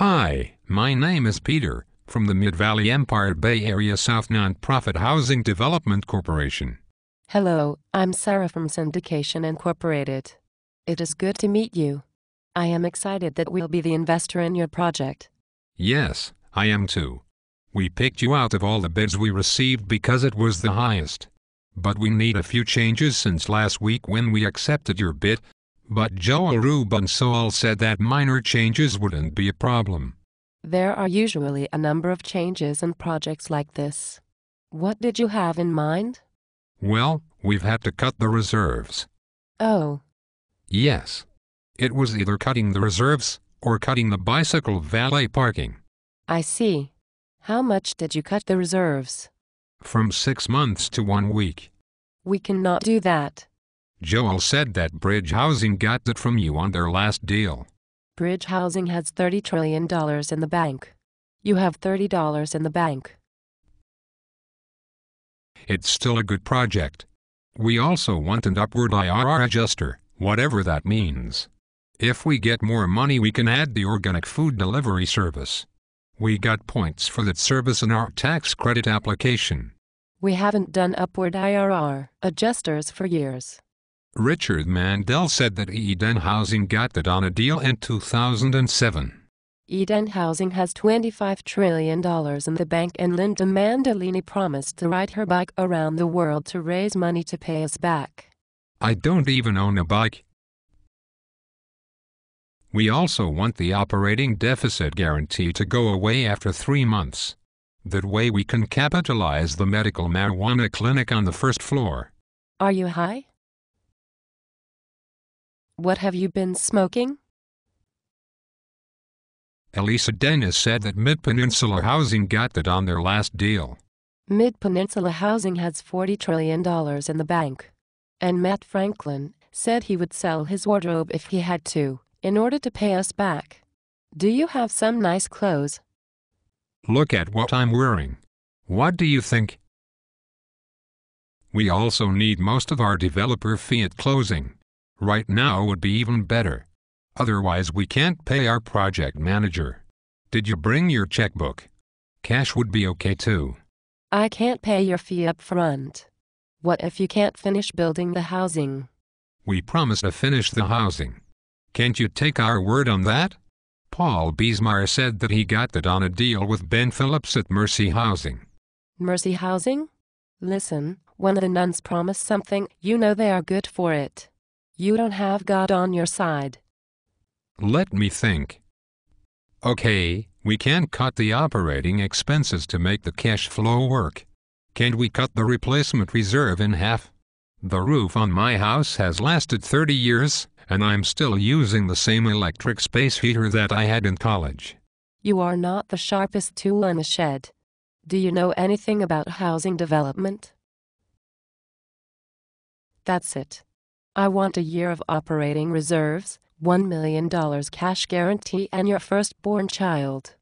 Hi, my name is Peter, from the Mid-Valley Empire Bay Area South Nonprofit Housing Development Corporation. Hello, I'm Sarah from Syndication Incorporated. It is good to meet you. I am excited that we'll be the investor in your project. Yes, I am too. We picked you out of all the bids we received because it was the highest. But we need a few changes since last week when we accepted your bid. But Joel Rubensoul said that minor changes wouldn't be a problem. There are usually a number of changes in projects like this. What did you have in mind? Well, we've had to cut the reserves. Oh. Yes. It was either cutting the reserves or cutting the bicycle valet parking. I see. How much did you cut the reserves? From 6 months to 1 week. We cannot do that. Joel said that Bridge Housing got that from you on their last deal. Bridge Housing has $30 trillion in the bank. You have $30 in the bank. It's still a good project. We also want an upward IRR adjuster, whatever that means. If we get more money, we can add the organic food delivery service. We got points for that service in our tax credit application. We haven't done upward IRR adjusters for years. Richard Mandel said that Eden Housing got that on a deal in 2007. Eden Housing has $25 trillion in the bank, and Linda Mandolini promised to ride her bike around the world to raise money to pay us back. I don't even own a bike. We also want the operating deficit guarantee to go away after 3 months. That way we can capitalize the medical marijuana clinic on the first floor. Are you high? What have you been smoking? Elisa Dennis said that Mid-Peninsula Housing got that on their last deal. Mid-Peninsula Housing has $40 trillion in the bank. And Matt Franklin said he would sell his wardrobe if he had to, in order to pay us back. Do you have some nice clothes? Look at what I'm wearing. What do you think? We also need most of our developer fee at closing. Right now would be even better. Otherwise we can't pay our project manager. Did you bring your checkbook? Cash would be okay too. I can't pay your fee up front. What if you can't finish building the housing? We promised to finish the housing. Can't you take our word on that? Paul Biesmeyer said that he got that on a deal with Ben Phillips at Mercy Housing. Mercy Housing? Listen, when the nuns promise something, you know they are good for it. You don't have God on your side. Let me think. Okay, we can't cut the operating expenses to make the cash flow work. Can't we cut the replacement reserve in half? The roof on my house has lasted 30 years, and I'm still using the same electric space heater that I had in college. You are not the sharpest tool in the shed. Do you know anything about housing development? That's it. I want a year of operating reserves, $1 million cash guarantee, and your firstborn child.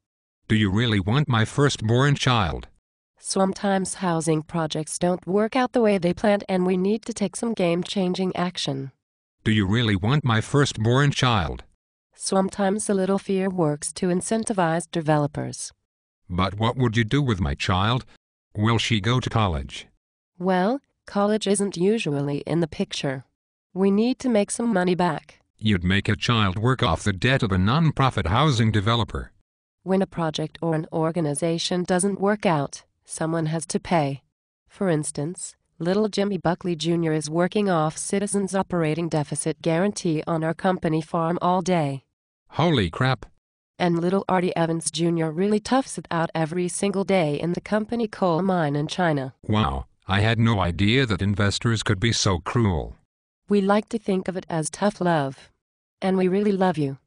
Do you really want my firstborn child? Sometimes housing projects don't work out the way they planned, and we need to take some game-changing action. Do you really want my firstborn child? Sometimes a little fear works to incentivize developers. But what would you do with my child? Will she go to college? Well, college isn't usually in the picture. We need to make some money back. You'd make a child work off the debt of a nonprofit housing developer. When a project or an organization doesn't work out, someone has to pay. For instance, little Jimmy Buckley Jr. is working off Citizens' operating deficit guarantee on our company farm all day. Holy crap. And little Artie Evans Jr. really toughs it out every single day in the company coal mine in China. Wow, I had no idea that investors could be so cruel. We like to think of it as tough love. And we really love you.